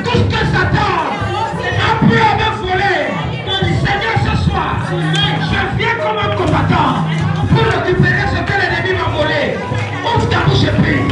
Tout ce que Satan a pu me voler, Seigneur, ce soir, je viens comme un combattant pour récupérer ce que l'ennemi m'a volé. Ouvre ta bouche et prie.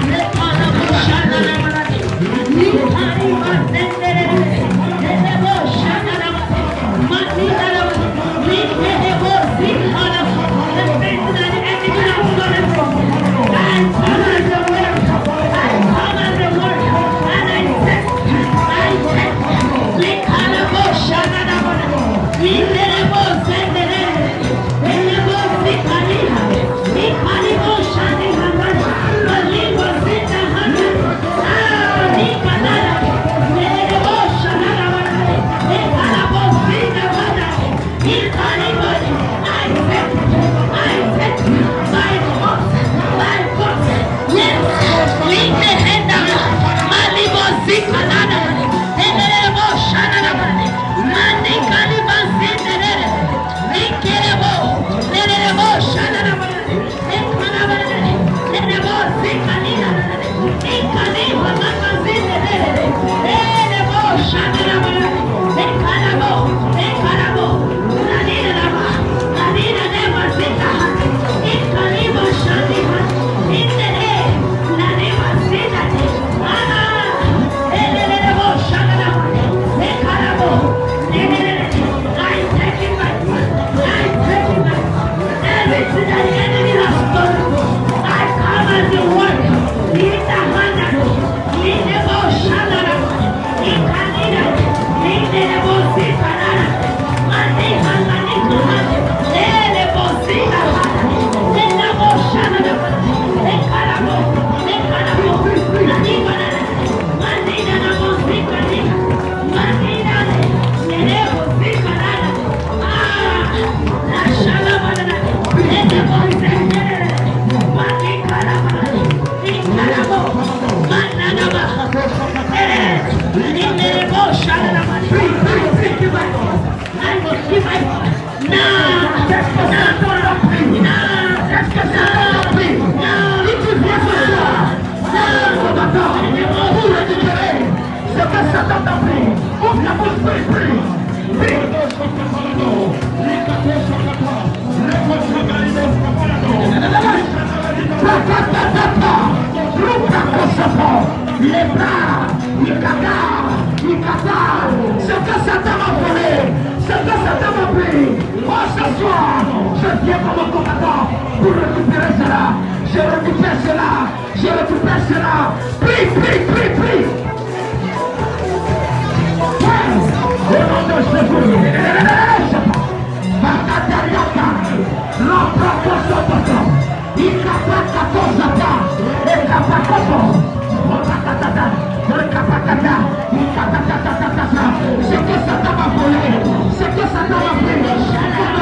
Les bras, ce que Satan m'a volé, ce que Satan m'a pris. Oh, ce soir, je viens comme un combattant pour récupérer cela. Je récupère cela, je récupère cela. Prie, prie, prie, prie. Au nom de Jésus, Makatariaka, l'emploi Ikapakatozata, Ekapakopo, Makatata, Rekapakata, Ikapakatata, c'est que Satan m'a volé, c'est que Satan m'a pris, c'est que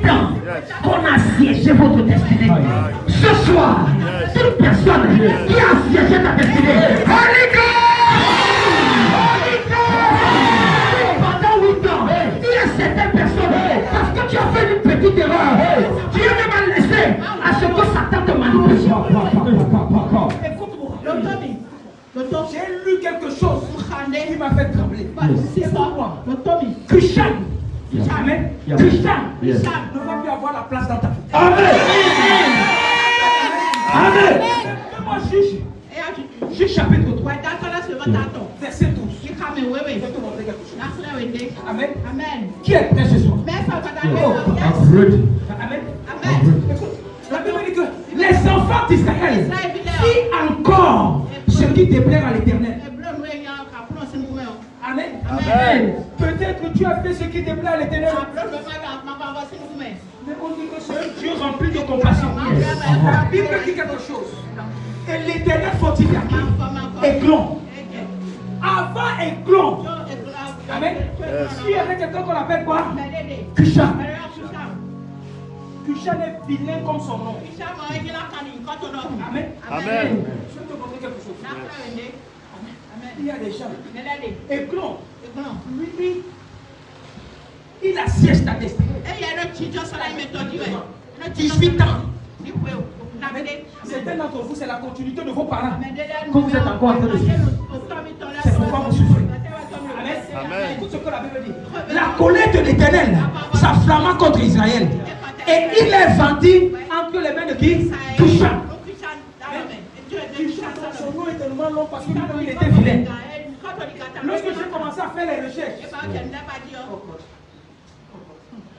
8 ans qu'on a assiégé votre destinée. Ce soir, toute personne qui a assiégé ta destinée, Holy Ghost! Pendant 8 ans, il y a certaines personnes, parce que tu as fait une petite erreur, tu es même laissé à ce que Satan te manipule. Écoute-moi. J'ai lu quelque chose qui m'a fait trembler. C'est pourquoi Christian, Amen. Christian ne va plus avoir la place dans ta vie. Amen. Amen. Moi, juge chapitre 3, verset 12. Je vais te montrer quelque chose. Amen. Qui est prêt ce soir? Amen. Écoute, la Bible dit que les enfants d'Israël, si encore ce qui déplaire à l'Éternel. Amen. Amen. Peut-être que tu as fait ce qui déplaît à l'Éternel. Mais on dit que c'est un Dieu rempli de compassion. La Bible dit quelque chose. Et l'Éternel fortifie Églon. Avant Églon. Amen. Il y avait quelqu'un qu'on appelle quoi? Kushan. Kushan est vilain comme son nom. Amen. Amen. Je vais te montrer quelque chose. Il y a des gens. Églon. Lui, il assiège ta destinée. 18 ans. Certains d'entre vous, c'est la continuité de vos parents. Que vous êtes encore en train de suivre. C'est pourquoi vous souffrez. Amen. Écoute ce que la Bible dit. La colère de l'Éternel s'enflamma contre Israël. Et il est vendu entre les mains de qui? Kushan. Son nom est tellement long parce qu'il était vilain. Lorsque j'ai commencé à faire les recherches.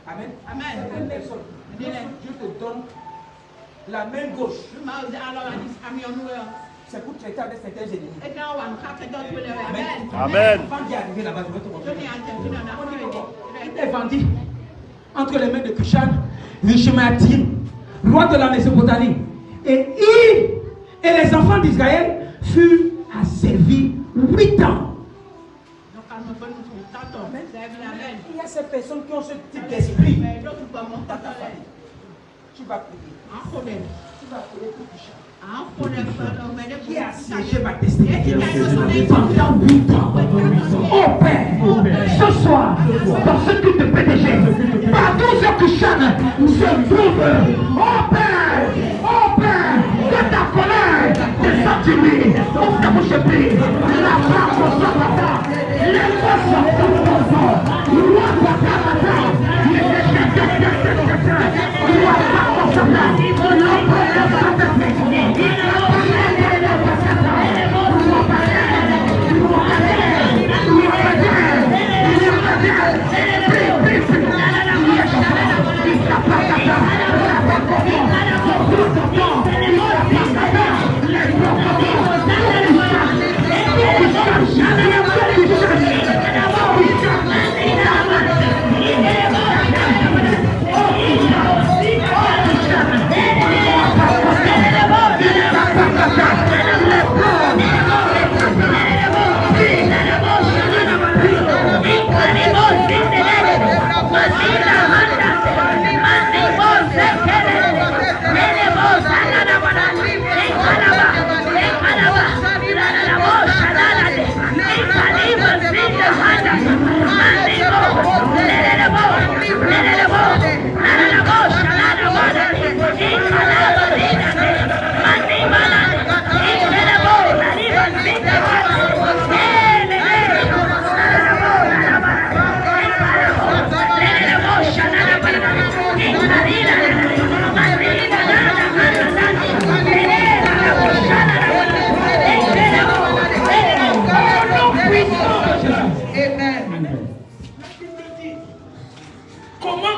Amen. Dieu te donne la main gauche. C'est pour traiter avec certains ennemis. Amen. Avant d'y arriver là-bas, je vais te montrer. Il est vendu entre les mains de Kushan, Rishmatim, roi de la Mésopotamie. Et les enfants d'Israël furent asservis 8 ans. Il y a ces personnes qui ont ce type d'esprit. Tu vas prier. Tu vas prier pour Kushan. Qui a assiégé ma destinée Pendant 8 ans. Oh Père, ce soir, dans ce culte de PDG, partout ce Kushan se trouve. Oh Père, que ta colère descende sur lui. Ouvre ta bouche et prie. La femme au sabbat, les forces au sabbat, roi Patamata, les roi Patamata,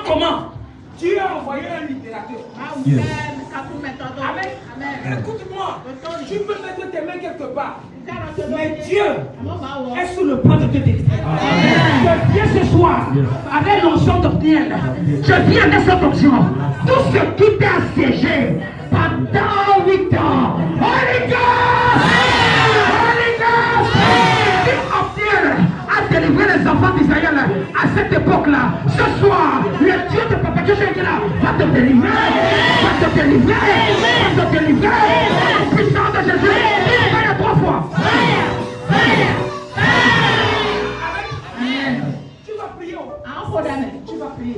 Comment Dieu a envoyé un libérateur. Amen. Écoute-moi, tu peux mettre tes mains quelque part. Mais Dieu est sous le point de te détruire. Je viens ce soir avec l'onction doctrinelle. Je viens avec cette onction. Tout ce qui t'a assiégé pendant 8 ans. Holy Ghost! Holy Ghost! Dieu obtient à délivrer les enfants d'Israël à cette époque-là. Ce soir, le Dieu de Papa quelqu'un qui est là, va te délivrer, va te délivrer, va te délivrer. Au puissant de Jésus, fire 3 fois. Tu vas prier. Tu vas prier.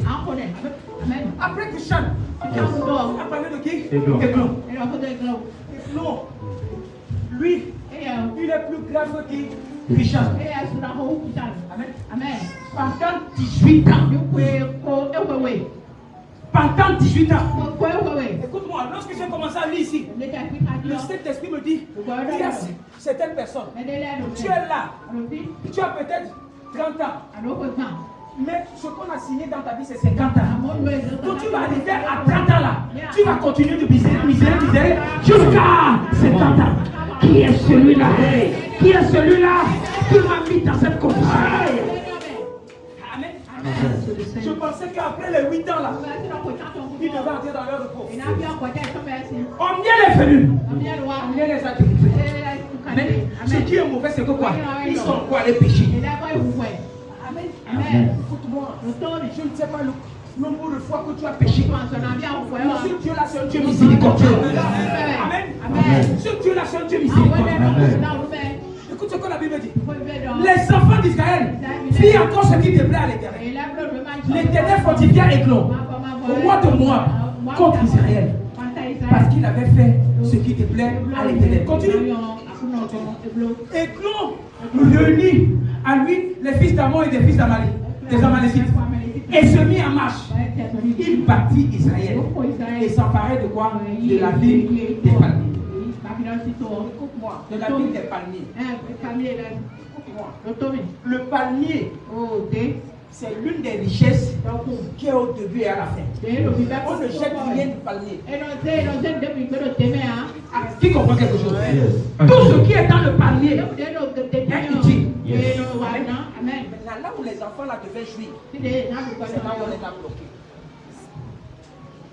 Après tu chantes. On a parlé de qui? Églon. Églon. Lui, il est plus grave que qui? Richard. Amen. Pendant 18 ans. Pendant 18 ans. Écoute-moi, lorsque j'ai commencé à lire ici, le Saint-Esprit me dit, il y a certaines personnes. Tu es là. Tu as peut-être 30 ans. Mais ce qu'on a signé dans ta vie, c'est 50 ans. Quand tu vas arriver à 30 ans là, tu vas continuer de miser jusqu'à 50 ans. Qui est celui-là? Qui est celui-là qui m'a mis dans cette condition? Amen. Je pensais qu'après les 8 ans là, il devait entrer dans leur repos. Omniel est venu. Omniel les a délivrés. Amen. Ce qui est mauvais, c'est que quoi? Ils sont quoi les péchés? Amen. Écoute-moi, je ne sais pas le nombre de fois que tu as péché. Ce Dieu là, c'est un Dieu miséricordieux. Amen. Ce Dieu là, c'est un Dieu miséricordieux. Écoute ce que la Bible dit. Les enfants d'Israël firent encore ce qui déplaît à l'Éternel. L'Éternel fortifia Églon au mois de Moab contre Israël. Parce qu'il avait fait ce qui déplaît à l'Éternel. Continue. Églon réunit à lui les fils d'Amon et des fils d'Amalek, des Amalécites, et se mit en marche. Il battit Israël et s'emparait de quoi? De la ville des palmiers. Écoute-moi, de la ville des palmiers. Écoute-moi. Le palmier, c'est l'une des richesses qui est au début et à la fin. On ne jette rien du palmier. Qui comprend quelque chose? Tout ce qui est dans le palmier est utile. Maintenant, là où les enfants là devaient jouir, c'est là où on les a bloqués.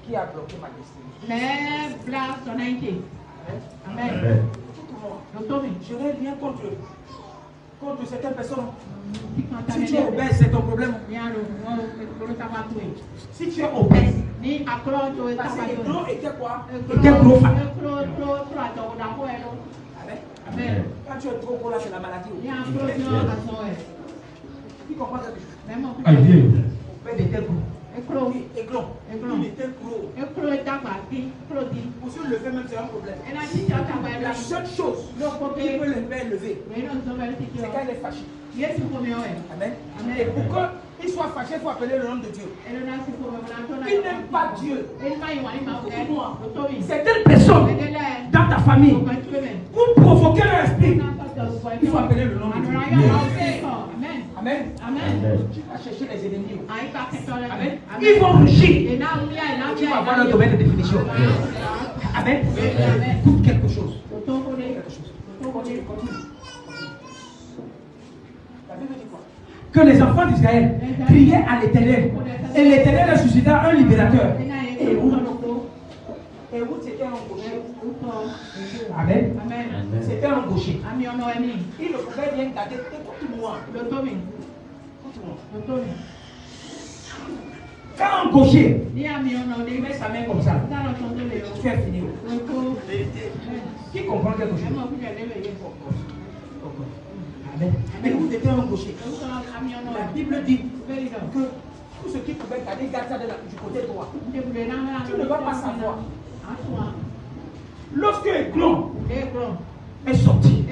Qui a bloqué ma destinée? Amen. Je n'ai rien contre certaines personnes. Si tu es obèse, c'est ton problème. Si tu es obèse, parce que Églon était quoi? Était gros fat. Amen. Quand tu es trop gros là, c'est la maladie. Qui comprend quelque chose? Obèse était gros. Églon. Il était gros. Pour se lever même, c'est un problème. La seule chose qui peut le faire lever, c'est quand il est fâché. Amen. Et pour qu'il soit fâché, il faut appeler le nom de Dieu. Il n'aime pas Dieu. Certaines personnes dans ta famille, pour provoquer leur esprit, il faut appeler le nom de Dieu. Amen. Tu vas chercher les ennemis. Amen. Ils vont rugir. Tu vas avoir leur domaine de définition. Amen. Écoute quelque chose. Continue. La Bible dit quoi? Que les enfants d'Israël criaient à l'Éternel. Et l'Éternel leur suscita un libérateur. Et Ruth, c'était un gaucher. Amen. C'était un gaucher. Il ne pouvait rien garder. Écoute-moi. Quand un gaucher met sa main comme ça, tu es fini. Qui comprend quelque chose? Amen. Mais vous étiez un gaucher. La Bible dit que tout ce qui pouvait garder, garde ça du côté droit. Tu ne vas pas savoir. Lorsque Églon est sorti,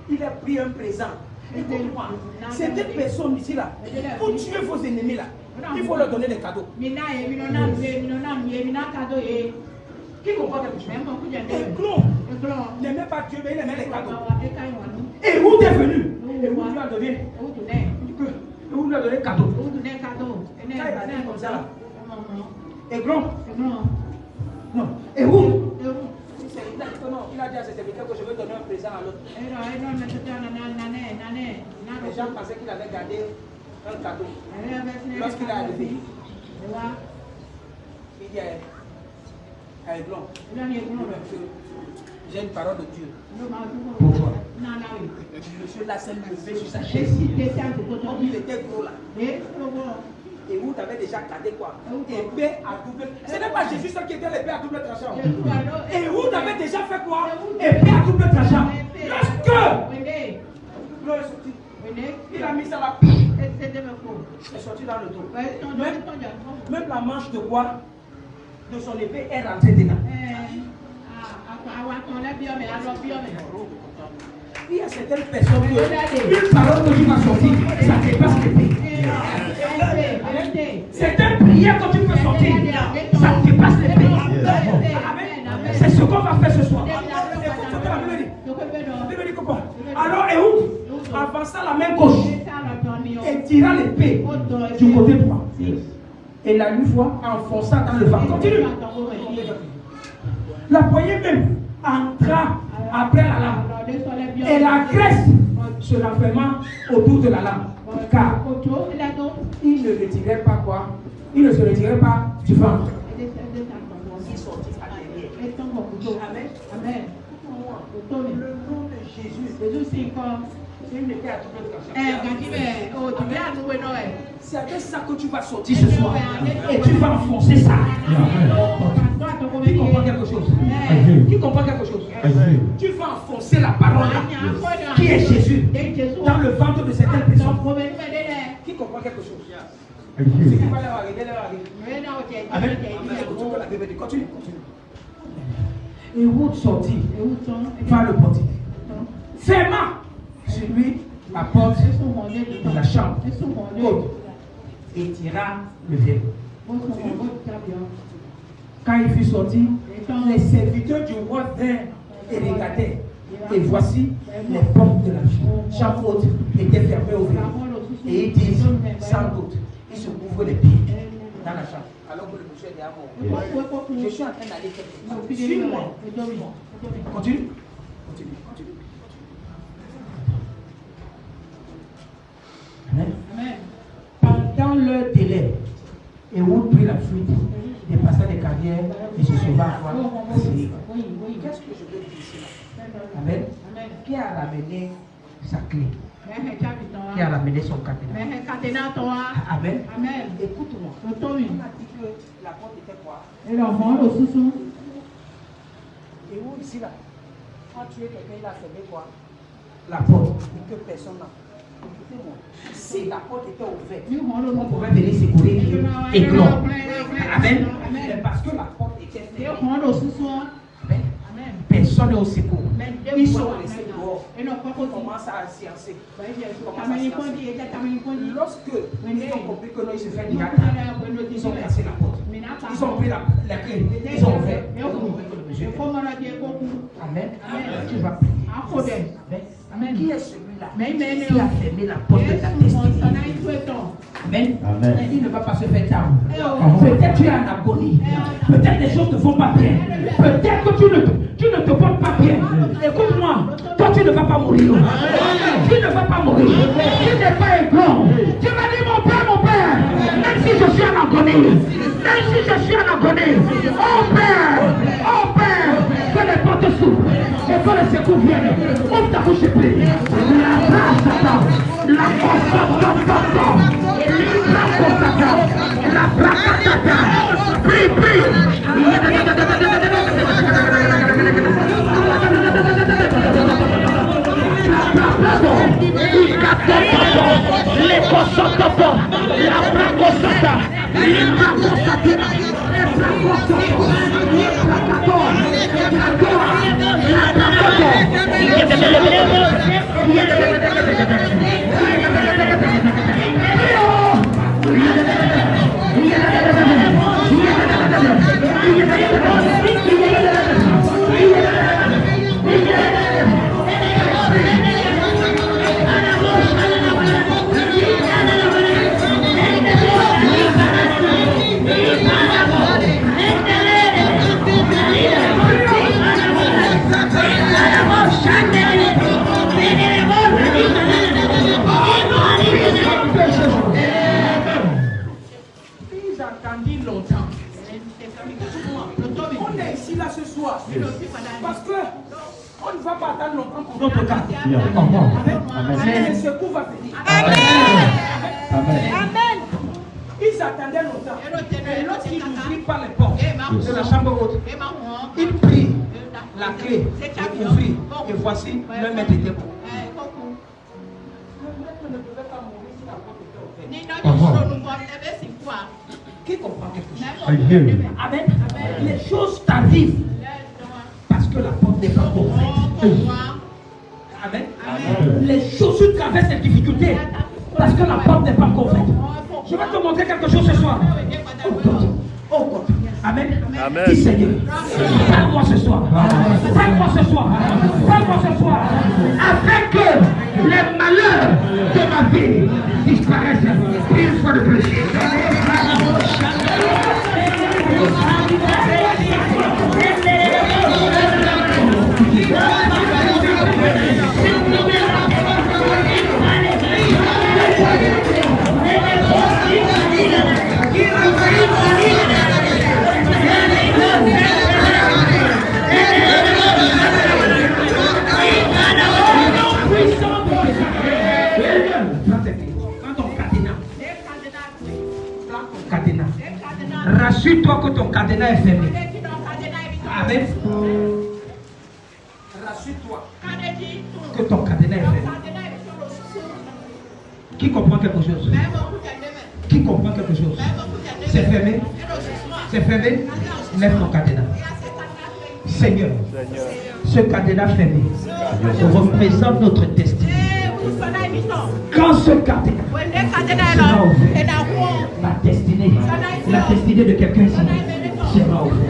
il a pris un présent. C'est des personnes ici là. Pour tuer vos ennemis là, il faut leur donner des cadeaux. Qui comprend quelque chose? Églon n'aimait pas Dieu, mais il aimait les cadeaux. Et où tu es venu? Et où tu as donné? Et où tu as donné cadeau? Quand il a dit comme ça là. Églon. Non. Et où? Il a dit à ses serviteurs que je vais donner un présent à l'autre. Les gens pensaient qu'il avait gardé un cadeau. Lorsqu'il est arrivé, il dit à Églon, j'ai une parole de Dieu. Pourquoi? Monsieur là s'est levé sur sa chaise. Il était gros là. Et vous avez déjà gardé quoi? Épée à double. Ce n'est pas Jésus seul qui était l'épée à double tranchant. Et vous avez déjà fait quoi? Épée à double tranchant. Lorsque l'eau est sortie, il a mis ça là. C'est sorti dans le dos. Même la manche de quoi? De son épée est rentrée dedans. Il y a certaines personnes qui une parole que tu vas sortir, ça dépasse l'épée. Certaines prières que tu peux sortir, ça dépasse l'épée. C'est ce qu'on va faire ce soir. Alors Ehud avança la main gauche et tira l'épée du côté droit. Et la fois enfonça dans le ventre. Continue. La poignée même entra après la lame. Et la graisse se renferma autour de la lame. Car il ne retirait pas quoi? Il ne se retirait pas du ventre. Il sortit à derrière. Amen. Amen. Le nom de Jésus. C'est une épée à double tranchant. C'est avec ça que tu vas sortir ce soir. Et tu vas enfoncer ça. Qui comprend quelque chose? Qui comprend quelque chose? Tu vas enfoncer la parole qui est Jésus dans le ventre de certaines personnes. Qui comprend quelque chose? Continue. Et vous sortit par le portique. Ferma sur lui la porte de la chambre haute et tira le verrou. Quand il fut sorti, les serviteurs du roi vinrent et regardaient. Et voici, les portes de la chambre haute étaient fermées au verrou. Et ils disent, sans doute, ils se couvrent les pieds dans la chambre. Alors que le monsieur est derrière moi. Je suis en train d'aller quelque part. Suis-moi. Continue. Amen. Pendant le délai, Ehud prit la fuite, dépassa les carrières et se sauva à quoi? Qu'est-ce que je veux dire ici? Amen. Qui a ramené sa clé? Qui a ramené son cadenas? Amen. Écoute-moi. On a dit que la porte était quoi? Et où ici là? Quand tu es quelqu'un, il a fermé quoi? La porte. Et que personne n'a. Écoutez-moi. Si la porte était ouverte, on pouvait venir secourir et clore. Amen. Parce que la porte était fermée. Amen. Personne n'est au secours. Ils sont restés dehors. On commence à sciencer. Lorsque ils ont compris que nous, ils se fait du gâteau, ils ont cassé la porte. Ils ont pris la clé. Ils ont ouvert. Amen. Tu vas prier. Amen. Qui est celui-là qui a fermé la porte de ta destinée? Amen. Il ne va pas se faire tard. Peut-être tu es en agonie. Peut-être les choses ne vont pas bien. Peut-être que tu ne te portes pas bien. Écoute-moi, toi tu ne vas pas mourir. Tu ne vas pas mourir. Tu n'es pas aiglon. Tu m'as dit mon père, même si je suis en agonie, oh Père, que les portes s'ouvrent et que les secours viennent. Ouvre ta bouche et prie. La prie. Parce que on ne va pas attendre longtemps pour notre cas. Mais le secours va venir. Amen. Ils attendait longtemps. Et lorsqu'il n'ouvrit pas les portes de la chambre haute, il prit la clé et ouvrit. Et voici, le maître était bon. Le maître ne pouvait pas mourir si la porte était ouverte. Qui comprend quelque chose? Amen. Les choses t'arrivent parce que la porte n'est pas ouverte. Amen. Les choses, tu traverses les difficultés parce que la porte n'est pas ouverte. Je vais te montrer quelque chose ce soir. Oh God. Amen. Dis Seigneur, parle-moi ce soir. Parle-moi ce soir. Parle-moi ce soir. Afin que les malheurs de ma vie disparaissent une fois de plus. Rassure-toi que ton cadenas est fermé. Amen. Rassure-toi que ton cadenas est fermé. Qui comprend quelque chose? Qui comprend quelque chose? C'est fermé? C'est fermé? Lève ton cadenas. Seigneur, ce cadenas fermé représente notre destinée. Quand ce cadenas sera ouvert, la destinée de quelqu'un ici sera ouverte.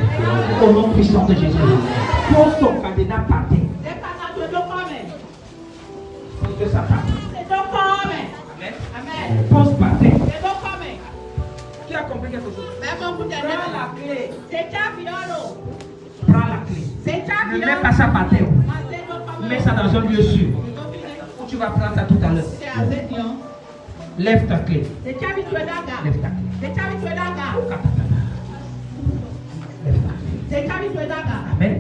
Au nom puissant de Jésus, pose ton cadenas par terre. Pose de sa part. Amen. Pose par terre. Qui a compris quelque chose? Prends la clé. Prends la clé. Ne mets pas ça par terre. Mets ça dans un lieu sûr. Où tu vas prendre ça tout à l'heure. Lève ta clé. Lève ta clé. Lève ta clé. Amen.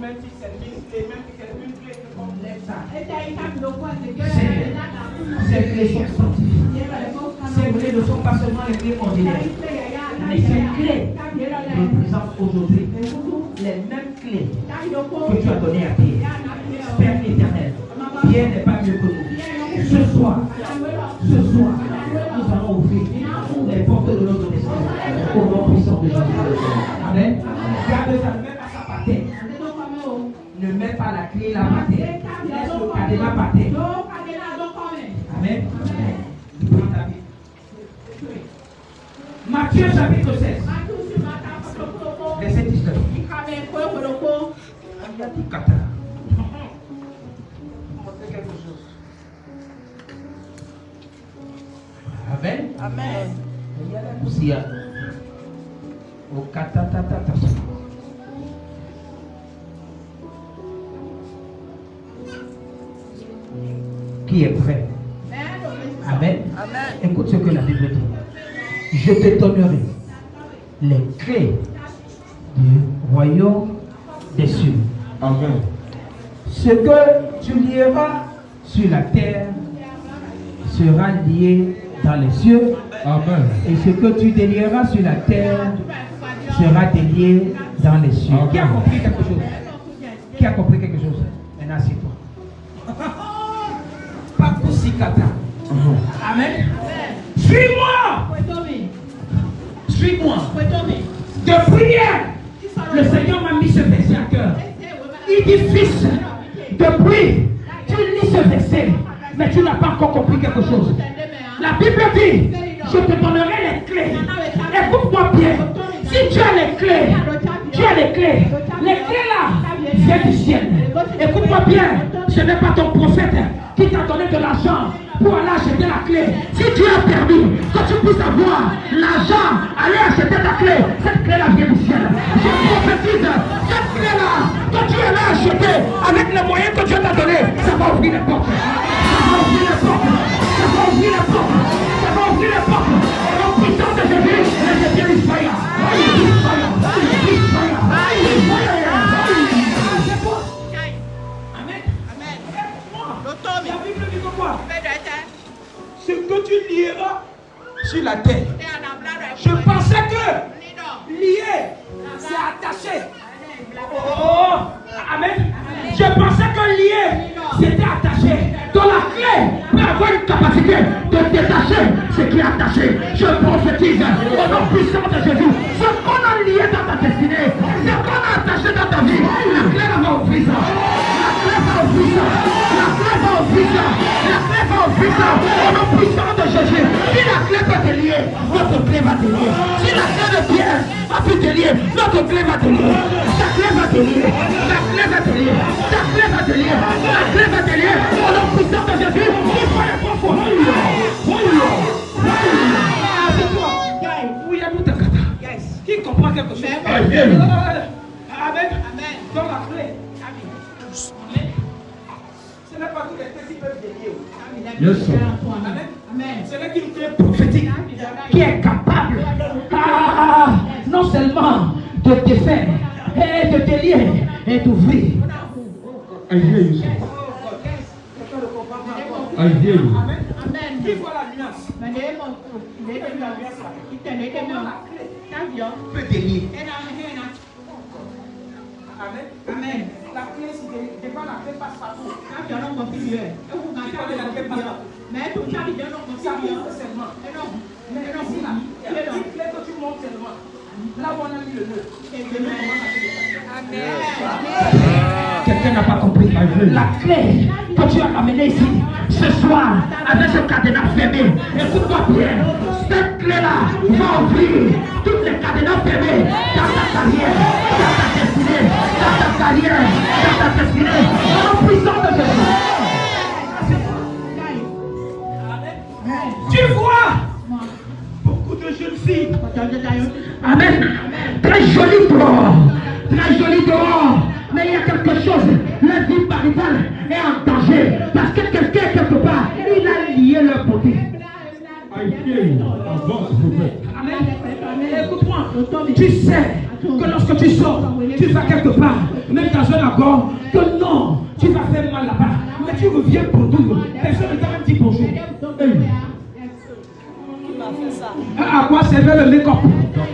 Même si c'est une clé comme lève ça. Ces clés sont sanctifiées. Ces clés ne sont pas seulement les clés ordinaires. Mais ces clés représentent aujourd'hui les mêmes clés que tu as données à Pierre. Père éternel, Pierre n'est pas mieux que nous. Ce soir, nous allons ouvrir les portes de notre destin au nom puissant de Jésus. Amen. Garde ça, ne mets pas ça par terre. Ne mets pas la clé là par terre. Laisse le cadenas par terre. Amen. Prends ta Bible. Matthieu chapitre 16. Verset 19. Amen. Amen. Il y a la poussière. Au katatatata. Qui est prêt? Amen. Amen. Écoute ce que la Bible dit. Je te donnerai les clés du royaume des cieux. Amen. Ce que tu lieras sur la terre sera lié dans les cieux. Amen. Et ce que tu délieras sur la terre sera délié dans les cieux. Qui a compris quelque chose? Qui a compris quelque chose? Maintenant, assieds-toi. Pas Poussicata. Amen. Suis-moi. Suis-moi. De prière, le Seigneur m'a mis ce verset à cœur. Il dit, fils, depuis, tu lis ce verset, mais tu n'as pas encore compris quelque chose. La Bible dit, je te donnerai les clés. Écoute-moi bien. Si tu as les clés, tu as les clés. Les clés là, viennent du ciel. Écoute-moi bien. Ce n'est pas ton prophète qui t'a donné de l'argent pour aller acheter la clé. Si tu as permis que tu puisses avoir l'argent, aller acheter ta clé, cette clé là vient du ciel. Je prophétise, cette clé là, que tu allais acheter avec les moyens que Dieu t'a donné, ça va ouvrir les portes. Ça va ouvrir les portes. Ça va ouvrir les portes. Ça va ouvrir les portes. Et en puissance de Jésus, les Dieu Israël. La Bible dit quoi? Ce que tu lieras sur la terre bêtise. Au nom puissant de Jésus. Ce qu'on a lié dans ta destinée, ce qu'on a attaché dans ta vie, la clé va ouvrir ça. La clé va ouvrir ça. La clé va ouvrir ça. La clé va ouvrir ça. Au nom puissant de Jésus. Si la clé peut te lier, notre clé va te lier. Si la clé de Pierre a pu te lier, notre clé va te lier. Ta clé va te lier. La clé va te lier. Ta clé va te lier. La clé va te lier. Au nom puissant de Jésus. Il faut les trois fois. Où il y a tout un kata. Qui comprend quelque chose? Amen. Amen. Dans la clé. Ce n'est pas tous les clés qui peuvent délier. Amen. Ce n'est qu'une clé prophétique qui est capable non seulement de te faire et de te lier et d'ouvrir. I hear you. I hear you. Amen. Qui voit la nuance? Peut délier. Amen. La clé, si devant la clé passe partout. Mais tout ça, ça ouvre seulement. Mais si la clé que tu montes seulement, là où on a mis le nœud. Quelqu'un n'a pas compris. La clé que tu as amenée ici, ce soir, avec ce cadenas fermé, écoute-moi bien, cette clé-là va ouvrir toutes les cadenas fermées dans ta carrière, dans ta destinée, dans ta carrière, dans ta destinée, au nom puissant de Jésus. Tu vois beaucoup de jeunes filles. Amen. Très joli dehors, mais il y a quelque chose, la vie maritale est en danger, parce que quelqu'un quelque part, il a lié leur beauté. Amen. Écoute-moi, tu sais que lorsque tu sors, tu vas quelque part, même dans un accord, que non, tu vas faire mal là-bas, mais tu reviens pour tout. Personne ne t'a même dit bonjour. À quoi servait le make-up?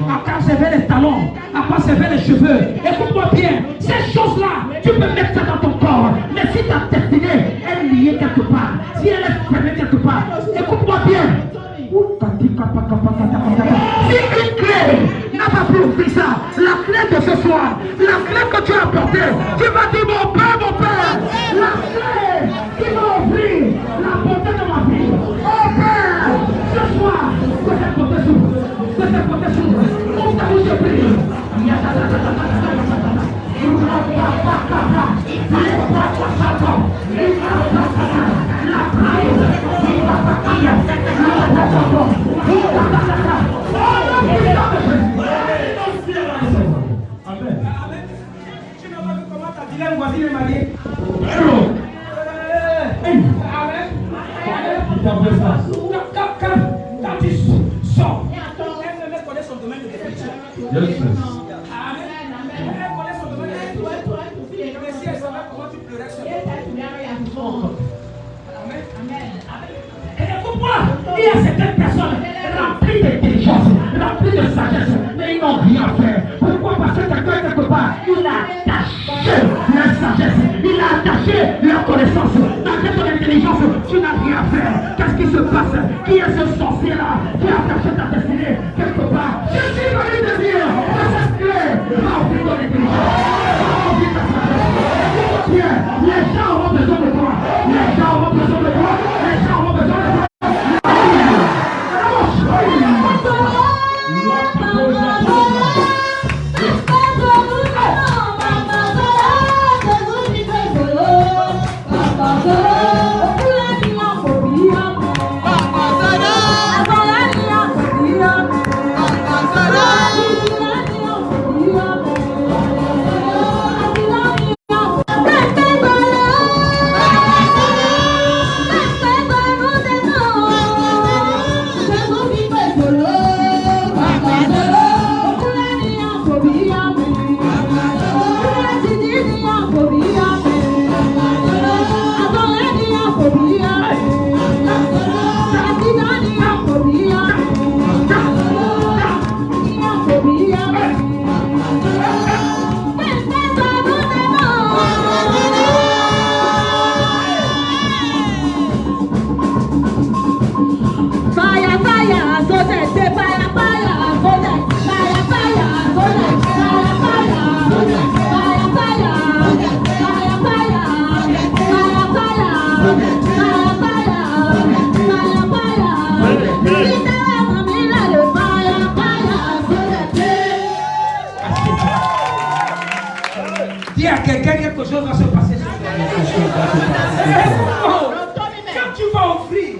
À quoi servaient les talons? À quoi servaient les cheveux? Écoute-moi bien, ces choses-là, tu peux mettre ça dans ton corps, mais si ta destinée est liée quelque part, si elle est fermée quelque part, écoute-moi bien. Si une clé n'a pas pu ouvrir ça, la clé de ce soir, la clé que tu as apportée, tu vas dire mon père, la clé qui va ouvrir la portée de ma vie. Oh Père, ce soir, que cette portée s'ouvre, ouvre ta bouche et prie. Tu n'as pas vu comment ta vilaine voisine est mariée? Quand tu sors, elle connaît son domaine de définition. Amen. Elle connaît son domaine de définition. Mais si elle savait comment tu pleurais sur elle. Amen. Et écoute-moi, il y a certaines personnes remplies d'intelligence, remplies de sagesse, mais ils n'ont rien fait. Pourquoi? Parce que quelqu'un quelque part, il a attaché leur sagesse, il a attaché leur connaissance. Malgré ton intelligence, tu n'as rien fait. Qu'est-ce qui se passe? Qui est ce sorcier-là qui a attaché ta destinée quelque part? Je suis venu te dire que cette clé va ouvrir ton intelligence, va ouvrir ta sagesse. Bien, les gens auront besoin de toi. Les gens auront besoin de toi. Les gens auront besoin de toi. Dis à quelqu'un quelque chose va se passer sur toi. Quand tu vas offrir,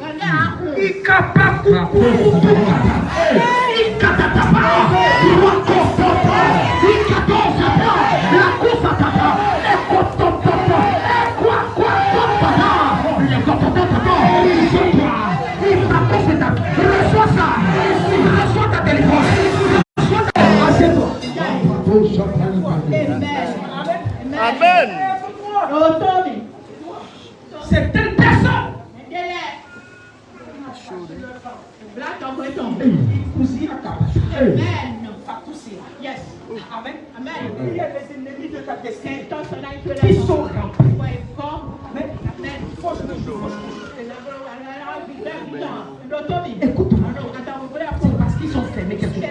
reçois ça, reçois ta téléphone, assieds-toi. Amen. certaines personnes, cousine à Yes. Amen. Amen. Il y a des ennemis de ta destinée Qui qui sont remplis. Amen. Écoute-moi. C'est parce qu'ils sont fermés quelque part.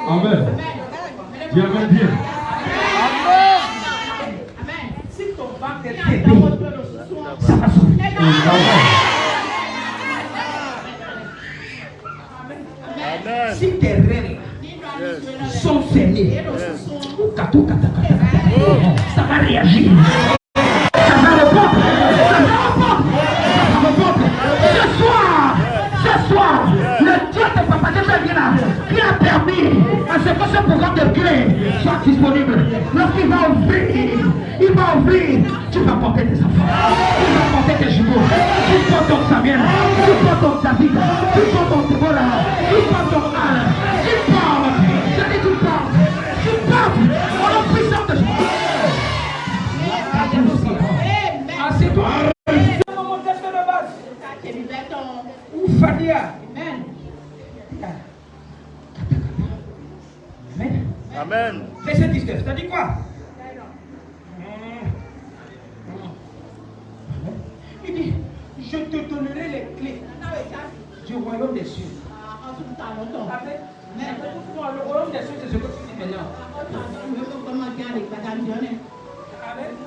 Amen. Dis Amen bien. Si ton ventre est bébé, ça va s'ouvrir. Amen. Si tes rêves sont fermés, ça va réagir. Ça va répondre. Ce soir, le Dieu de Papa Dieu qui a permis à ce que ce programme de clé soit disponible. Lorsqu'il va ouvrir, tu vas porter tes enfants, tu vas porter tes jumeaux, tu portes ton Samuel, tu portes ton David, tu portes ton Déborah, tu portes ton Anne, tu portes, je dis tu portes, au nom puissant de Jésus. Assieds-toi. Mon texte de base. Fadia. Amen. Amen. Verset 19, t'as dit quoi? Il dit, je te donnerai les clés du royaume des cieux. Amen. Le royaume des cieux, c'est ce que tu dis maintenant.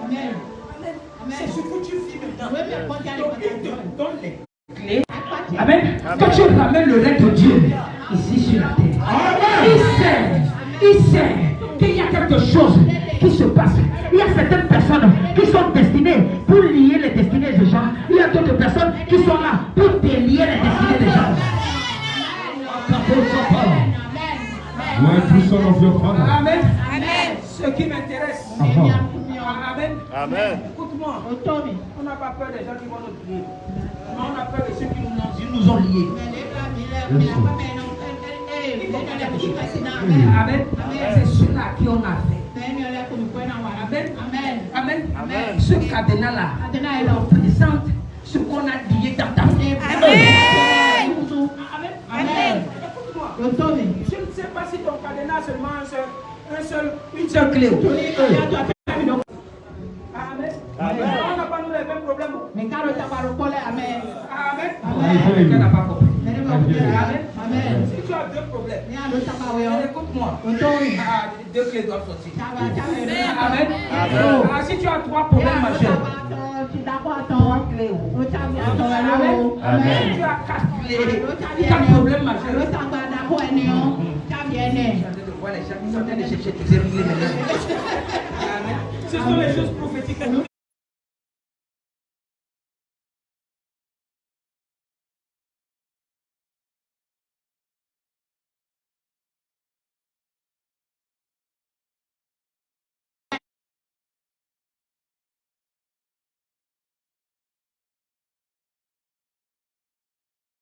Amen. C'est ce que tu vis maintenant. Donc, il te donne les clés. Amen. Quand tu ramènes le règne de Dieu ici sur la terre, il sait qu'il y a quelque chose qui se passe. Il y a certaines personnes qui sont destinées pour lier les destinées des gens. Il y a d'autres personnes qui sont là pour délier les destinées des gens. Why to son of your father? Amen. Ce qui m'intéresse. Amen. Amen. Écoute-moi. On n'a pas peur des gens qui vont nous lier. Mais on a peur de ceux qui nous ont liés. Amen. C'est ceux-là qui on a fait. Amen. Amen. Ce cadenas-là représente ce qu'on a lié dans ta vie. Amen. Écoute-moi. Je ne sais pas si ton cadenas a seulement une seule clé. Amen. Amen. On n'a pas nous les mêmes problèmes. Mais quand le tabac amen. Amen. Amen. Quelqu'un n'a pas compris. Amen. Si tu as deux problèmes, écoute-moi. Deux clés doivent sortir. Amen. Si tu as trois problèmes majeurs, trois clés. Amen. Si tu as quatre clés, quatre problèmes majeurs. Je vois les gens qui sont en train de chercher tes clés maintenant. Amen. Ce sont les choses prophétiques.